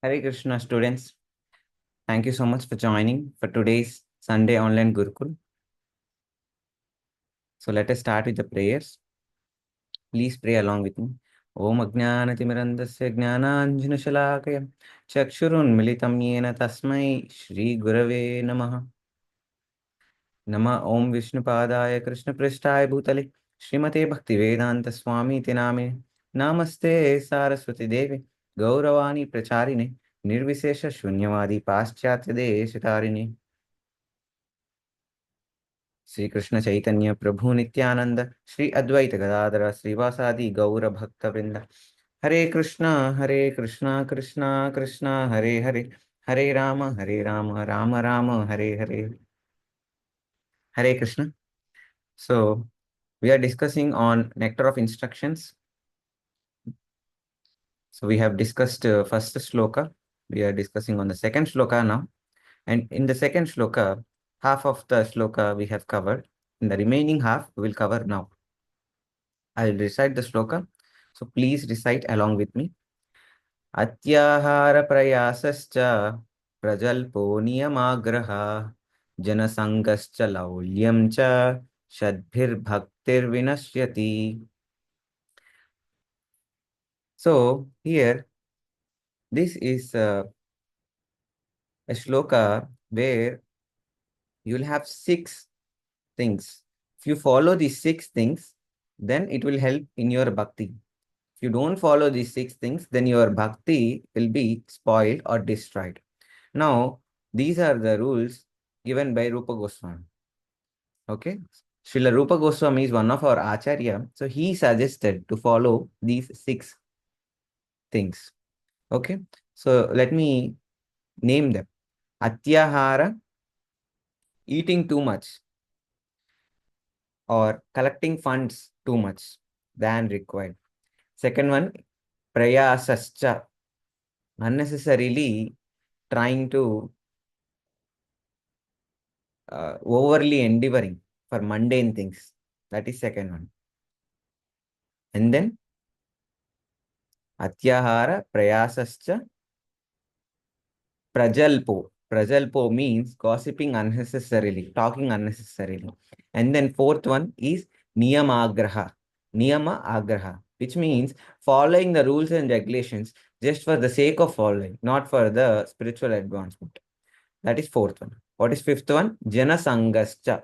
Hare Krishna students, thank you so much for joining for today's Sunday online Gurukul. So let us start with the prayers. Please pray along with me. Om Ajnanatimirandasya Jnananjanashalakaya Chakshurunmilitam Yena Tasmai Shri Gurave Namaha. Nama Om Vishnupadaya Krishna Prishtaya Bhutale Srimate Bhaktivedanta Swami Tiname Namaste Saraswati Devi Gauravani Pracharine Nirvisesha Shunyavadi Paschatya Deshitarine Sri Krishna Chaitanya Prabhu Nityananda Sri Advaita Gadadara Srivasadi Gaura Bhakta Vrinda Hare Krishna Krishna Krishna Hare Hare Hare Rama Rama Rama Hare Hare Hare Krishna. So we are discussing on nectar of instructions. So we have discussed first shloka. We are discussing on the second shloka now. And in the second shloka, half of the shloka we have covered. In the remaining half, we will cover now. I will recite the shloka. So please recite along with me. Atyahara prayasascha prajalpo niyamagraha janasangascha laulyam cha shadbhir bhaktir vinashyati. So here, this is a shloka where you will have 6 things. If you follow these 6 things, then it will help in your bhakti. If you don't follow these 6 things, then your bhakti will be spoiled or destroyed. Now, these are the rules given by Rupa Goswami. Okay. Srila Rupa Goswami is one of our acharya. So he suggested to follow these 6 things. Okay. So let me name them. Atyahara, eating too much or collecting funds too much than required. Second one, prayasascha, unnecessarily trying to overly endeavoring for mundane things. That is second one. And then atyahara prayasascha prajalpo. Prajalpo means gossiping unnecessarily, talking unnecessarily. And then fourth one is niyamagraha. Niyama agraha, which means following the rules and regulations just for the sake of following, not for the spiritual advancement. That is fourth one. What is fifth one? Jana sangascha.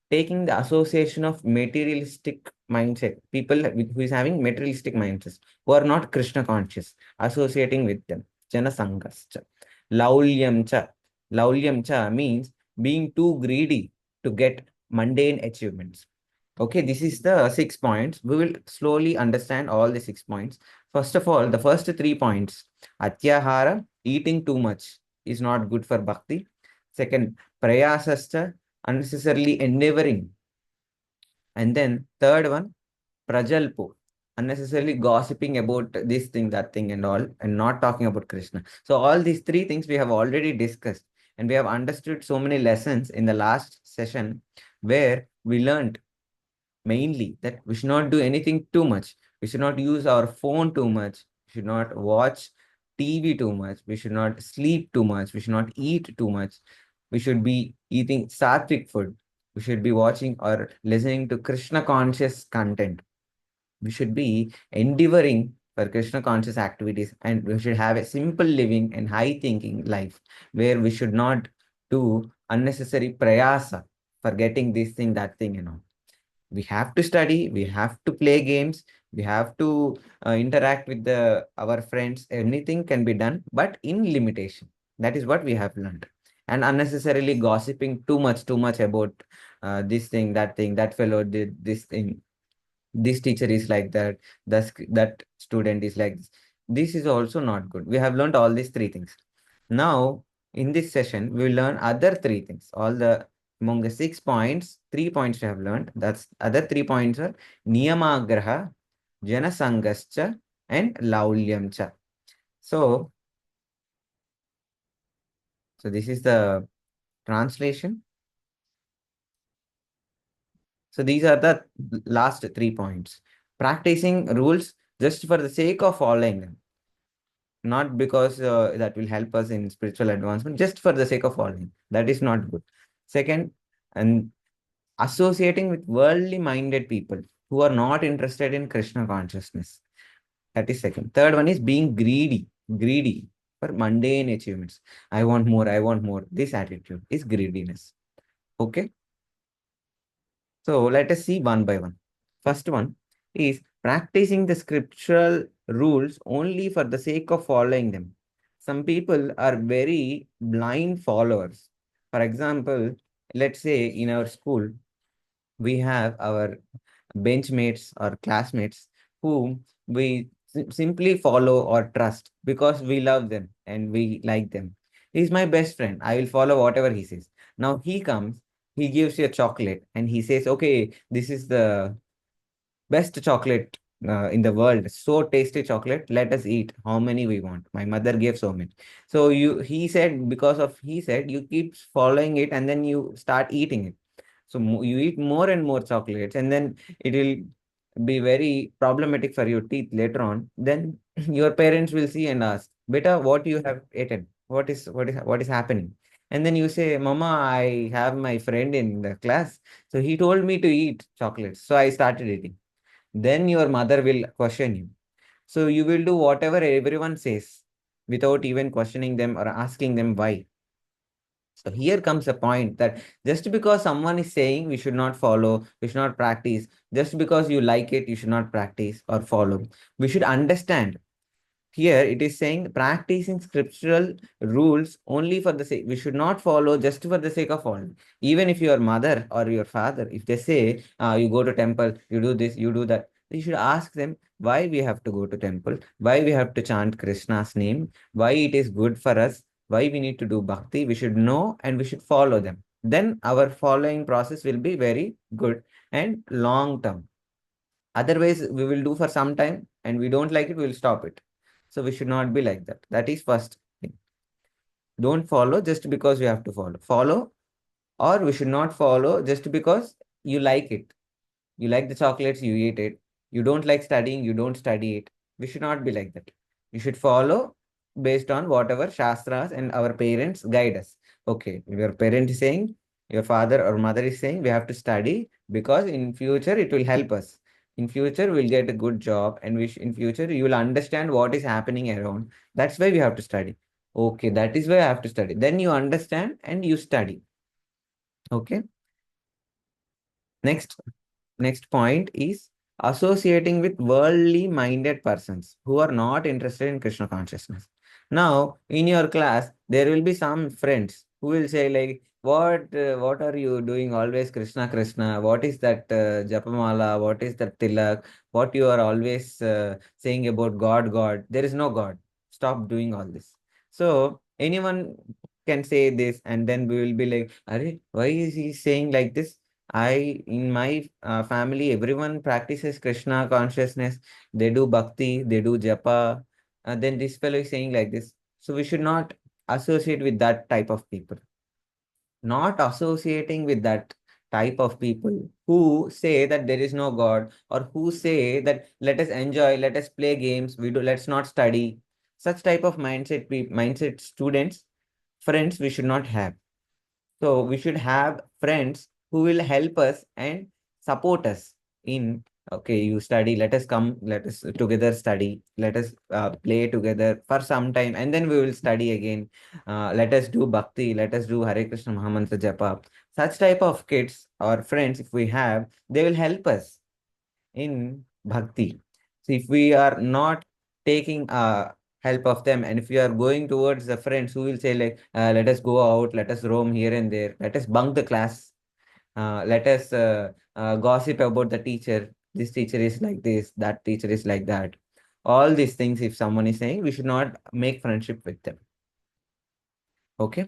Taking the association of materialistic mindset, people who is having materialistic mindsets, who are not Krishna conscious, associating with them. Jana sangascha. Laulyam cha. Laulyam cha means being too greedy to get mundane achievements. Okay, this is the 6 points. We will slowly understand all the 6 points. First of all, the first 3 points. Atyahara, eating too much is not good for bhakti. Second, prayasascha, unnecessarily endeavoring. And then third one, prajalpo, unnecessarily gossiping about this thing, that thing and all, and not talking about Krishna. So all these 3 things we have already discussed, and we have understood so many lessons in the last session where we learned mainly that we should not do anything too much. We should not use our phone too much. We should not watch TV too much. We should not sleep too much. We should not eat too much. We should be eating sattvic food. We should be watching or listening to Krishna conscious content. We should be endeavoring for Krishna conscious activities, and we should have a simple living and high thinking life where we should not do unnecessary prayasa for getting this thing, that thing, and all. We have to study, we have to play games, we have to interact with our friends. Anything can be done, but in limitation. That is what we have learned. And unnecessarily gossiping too much about this thing, that fellow did this thing, this teacher is like that, that student is like this. This is also not good. We have learned all these 3 things. Now, in this session, we will learn other 3 things. Among the 6 points, 3 points we have learned. That's other 3 points are niyamagraha, janasangascha, and laulyamcha. So this is the translation. So these are the last 3 points. Practicing rules just for the sake of following them. not because that will help us in spiritual advancement, just for the sake of following. That is not good. Second, and associating with worldly minded people who are not interested in Krishna consciousness. That is second. Third one is being greedy for mundane achievements. I want more, I want more. This attitude is greediness. Okay. So let us see one by one. First one is practicing the scriptural rules only for the sake of following them. Some people are very blind followers. For example, let's say in our school, we have our benchmates or classmates whom we simply follow or trust because we love them and we like them. He's my best friend. I will follow whatever he says. Now he comes, he gives you a chocolate and he says, okay, this is the best chocolate in the world. So tasty chocolate. Let us eat how many we want. My mother gave so many. So he said, because of he said, you keep following it and then you start eating it. So you eat more and more chocolates, and then it will be very problematic for your teeth later on. Then your parents will see and ask, "Beta, what you have eaten? What is happening?" And then you say, "Mama, I have my friend in the class, so he told me to eat chocolates, so I started eating." Then your mother will question you. So you will do whatever everyone says without even questioning them or asking them why. So here comes a point that just because someone is saying we should not follow, we should not practice, just because you like it, you should not practice or follow. We should understand. Here it is saying practicing scriptural rules only for the sake. We should not follow just for the sake of following. Even if your mother or your father, if they say you go to temple, you do this, you do that, you should ask them why we have to go to temple, why we have to chant Krishna's name, why it is good for us, why we need to do bhakti. We should know and we should follow them. Then our following process will be very good and long term. Otherwise, we will do for some time and we don't like it, we'll stop it. So we should not be like that. That is first thing. Don't follow just because you have to follow. Follow, or we should not follow just because you like it. You like the chocolates, you eat it. You don't like studying, you don't study it. We should not be like that. You should follow based on whatever Shastras and our parents guide us. Okay, your parent is saying, your father or mother is saying, we have to study because in future it will help us. In future, we'll get a good job, and in future you will understand what is happening around. That's why we have to study. Okay, that is why I have to study. Then you understand and you study. Okay. Next Next point is associating with worldly minded persons who are not interested in Krishna consciousness. Now, in your class, there will be some friends who will say like, what are you doing always Krishna Krishna? What is that Japamala? What is that Tilak? What you are always saying about God, God? There is no God. Stop doing all this. So anyone can say this, and then we will be like, Arey, why is he saying like this? In my family, everyone practices Krishna consciousness. They do bhakti, they do japa. Then this fellow is saying like this. So we should not associate with that type of people. Not associating with that type of people who say that there is no God, or who say that let us enjoy, let us play games, let's not study. Such type of mindset students, friends, we should not have. So we should have friends who will help us and support us in, okay, you study, let us come, let us together study, let us play together for some time, and then we will study again. Let us do bhakti, let us do Hare Krishna Mahamantra Japa. Such type of kids or friends, if we have, they will help us in bhakti. So if we are not taking help of them, and if we are going towards the friends who will say like, let us go out, let us roam here and there, let us bunk the class, let us gossip about the teacher. This teacher is like this, that teacher is like that. All these things, if someone is saying, we should not make friendship with them. Okay.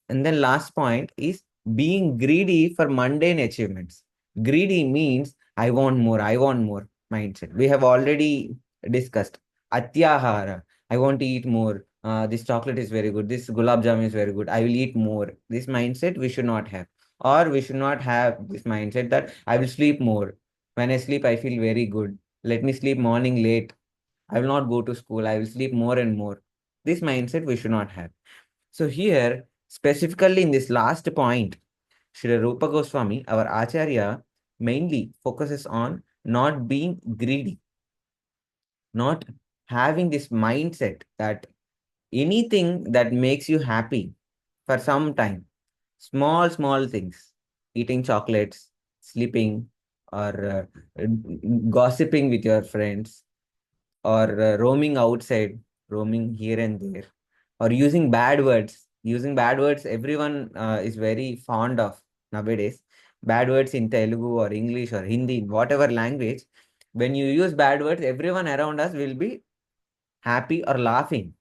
And then last point is being greedy for mundane achievements. Greedy means I want more mindset. We have already discussed. Atyahara, I want to eat more. This chocolate is very good. This gulab jamun is very good. I will eat more. This mindset we should not have. Or we should not have this mindset that I will sleep more. When I sleep, I feel very good. Let me sleep morning late. I will not go to school. I will sleep more and more. This mindset we should not have. So here, specifically in this last point, Sri Rupa Goswami, our Acharya, mainly focuses on not being greedy, not having this mindset that anything that makes you happy for some time, small things, eating chocolates, sleeping, or gossiping with your friends, or roaming outside, roaming here and there, or using bad words. Using bad words, everyone is very fond of nowadays. Bad words in Telugu or English or Hindi, whatever language. When you use bad words, everyone around us will be happy or laughing.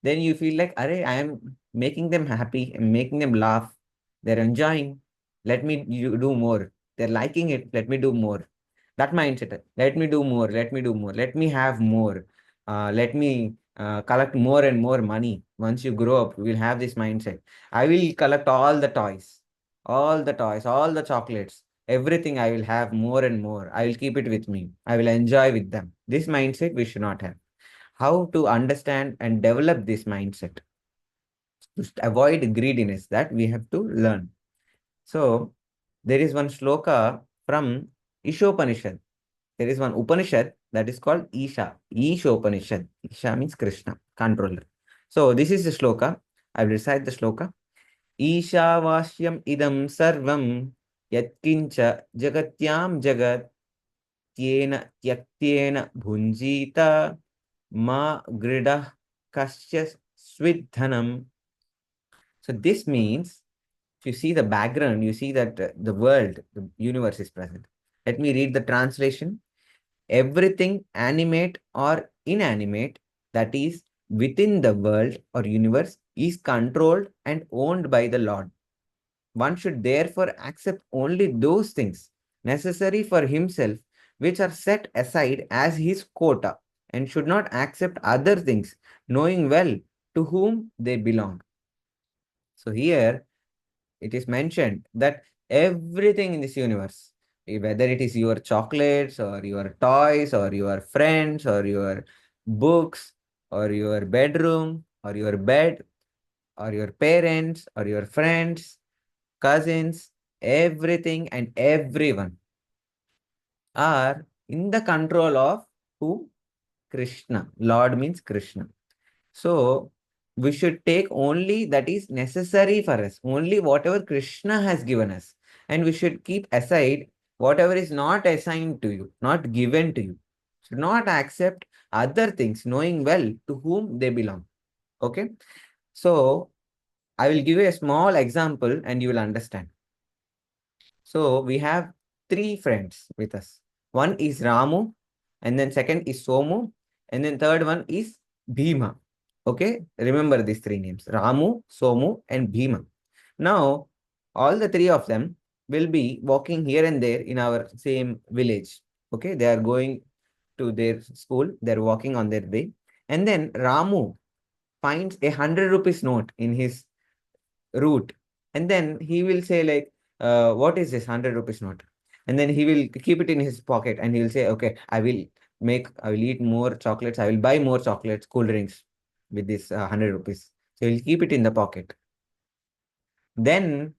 Then you feel like, Arey, I am making them happy, I'm making them laugh. They're enjoying. Let me do more. They're liking it. Let me do more. That mindset. Let me do more. Let me do more. Let me have more. Let me collect more and more money. Once you grow up, you will have this mindset. I will collect all the toys, all the chocolates, everything I will have more and more. I will keep it with me. I will enjoy with them. This mindset we should not have. How to understand and develop this mindset to avoid greediness, that we have to learn. So there is one shloka from Ishopanishad. There is one Upanishad that is called Isha Upanishad. Isha means Krishna, controller. So this is the shloka. I will recite the shloka. Ishavashyam idam sarvam yatkincha jagatyam jagat tyena tyaktena bhunjita ma gridah kasya svidhanam. So this means, if you see the background, you see that the world, the universe is present. Let me read the translation. Everything animate or inanimate that is within the world or universe is controlled and owned by the Lord. One should therefore accept only those things necessary for himself which are set aside as his quota, and should not accept other things, knowing well to whom they belong. So here it is mentioned that everything in this universe, whether it is your chocolates or your toys or your friends or your books or your bedroom or your bed or your parents or your friends, cousins, everything and everyone are in the control of who? Krishna. Lord means Krishna. So we should take only that is necessary for us, only whatever Krishna has given us. And we should keep aside whatever is not assigned to you, not given to you. Should not accept other things, knowing well to whom they belong. Okay. So I will give you a small example and you will understand. So we have three friends with us. One is Ramu, and then second is Somu, and then third one is Bhima. Okay, remember these three names: Ramu, Somu, and Bhima. Now, all the three of them will be walking here and there in our same village. Okay, they are going to their school, they're walking on their way, and then Ramu finds a 100 rupees note in his route, and then he will say like, what is this 100 rupees note? And then he will keep it in his pocket and he will say, okay, I will eat more chocolates, I will buy more chocolates, cool drinks with this 100 rupees. So he'll keep it in the pocket. Then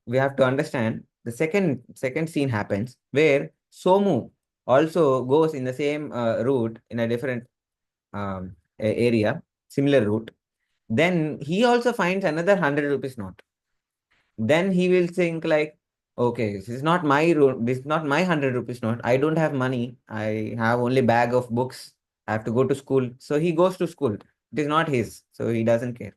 we have to understand the second scene happens where Somu also goes in the same route in a different area, similar route. Then he also finds another 100 rupees note. Then he will think like, okay, this is not my room, this is not my 100 rupees note. I don't have money. I have only bag of books. I have to go to school. So he goes to school. It is not his. So he doesn't care.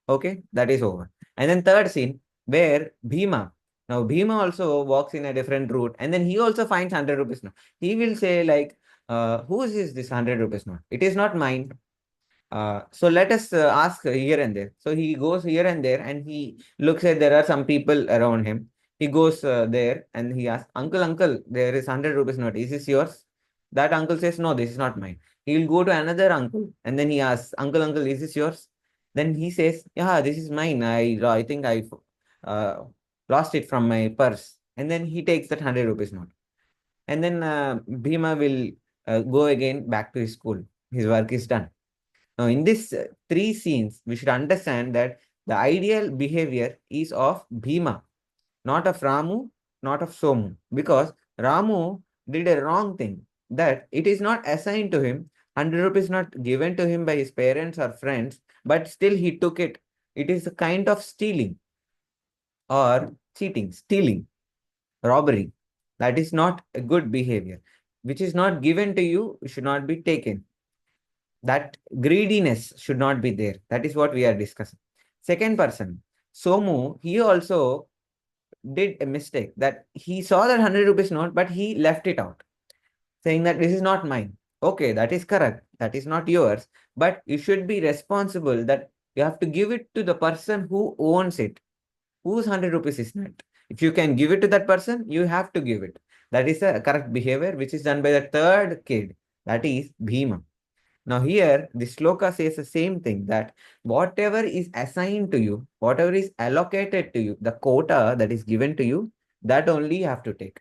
Okay, that is over. And then third scene where Bhima. Now Bhima also walks in a different route and then he also finds 100 rupees note. He will say like, whose is this 100 rupees note? It is not mine. So let us ask here and there. So he goes here and there and he looks at there are some people around him. He goes there and he asks, Uncle, there is 100 rupees note. Is this yours? That uncle says, no, this is not mine. He will go to another uncle and then he asks, Uncle, is this yours? Then he says, yeah, this is mine. I think I uh, lost it from my purse. And then he takes that 100 rupees note. And then Bhima will go again back to his school. His work is done. Now, in this three scenes, we should understand that the ideal behavior is of Bhima, not of Ramu, not of Somu, because Ramu did a wrong thing, that it is not assigned to him, 100 rupees not given to him by his parents or friends, but still he took it. It is a kind of stealing or cheating, stealing, robbery. That is not a good behavior. Which is not given to you should not be taken. That greediness should not be there. That is what we are discussing. Second person, Somu, he also did a mistake, that he saw that 100 rupees note, but he left it out, saying that this is not mine. Okay, that is correct. That is not yours. But you should be responsible, that you have to give it to the person who owns it. Whose 100 rupees is not? If you can give it to that person, you have to give it. That is the correct behavior, which is done by the third kid. That is Bhima. Now here, the sloka says the same thing, that whatever is assigned to you, whatever is allocated to you, the quota that is given to you, that only you have to take.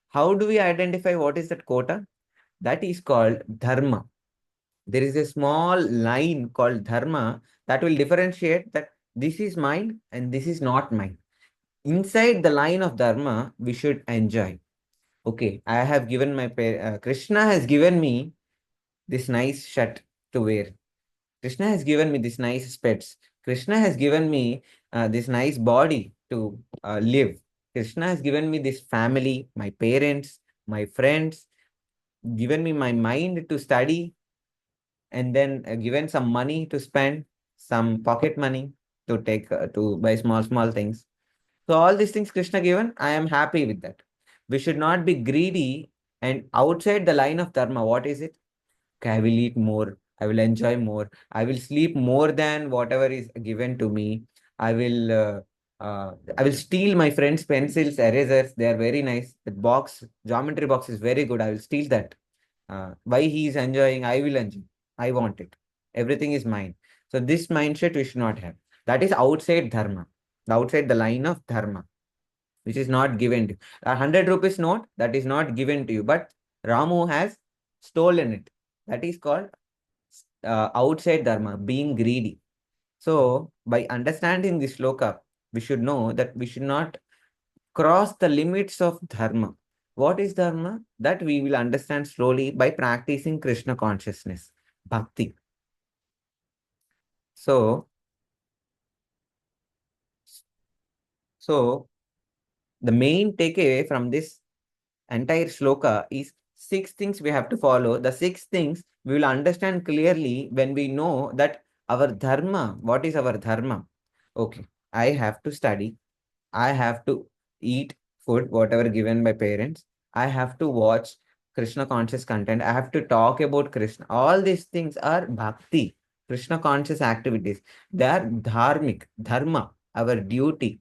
How do we identify what is that quota? That is called dharma. There is a small line called dharma that will differentiate that this is mine and this is not mine. Inside the line of dharma, we should enjoy. Okay, I have given Krishna has given me this nice shirt to wear. Krishna has given me this nice pets. Krishna has given me this nice body to live. Krishna has given me this family, my parents, my friends, given me my mind to study, and then given some money to spend, some pocket money to take to buy small things. So all these things Krishna given, I am happy with that. We should not be greedy and outside the line of dharma. What is it? Okay, I will eat more. I will enjoy more. I will sleep more than whatever is given to me. I will I will steal my friend's pencils, erasers. They are very nice. The box, geometry box is very good. I will steal that. Why he is enjoying, I will enjoy. I want it. Everything is mine. So this mindset we should not have. That is outside dharma, outside the line of dharma, which is not given to you. A 100 rupees note that is not given to you, but Ramu has stolen it. That is called outside dharma, being greedy. So by understanding this sloka, we should know that we should not cross the limits of dharma. What is dharma? That we will understand slowly by practicing Krishna consciousness, bhakti. So, so the main takeaway from this entire shloka is six things we have to follow. The six things we will understand clearly when we know that our dharma, what is our dharma? Okay, I have to study. I have to eat food, whatever given by parents. I have to watch Krishna conscious content. I have to talk about Krishna. All these things are bhakti, Krishna conscious activities. They are dharmic, dharma, our duty.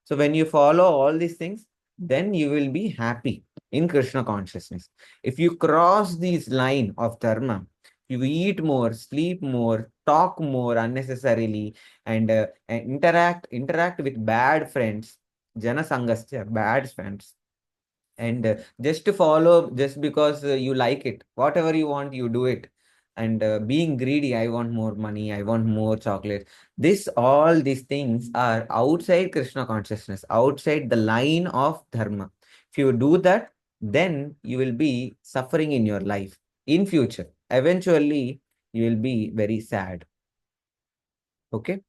So when you follow all these things, then you will be happy in Krishna consciousness. If you cross this line of dharma, you eat more, sleep more, talk more unnecessarily, and interact with bad friends, jana sangasya, bad friends, and just to follow just because you like it, whatever you want, you do it, and being greedy, I want more money, I want more chocolate. This all these things are outside Krishna consciousness, outside the line of dharma. If you do that, then you will be suffering in your life in future. Eventually you will be very sad. Okay,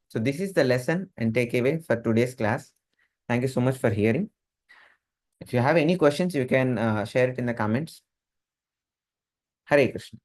so this is the lesson and takeaway for today's class. Thank you so much for hearing. If you have any questions, you can share it in the comments. Hare Krishna.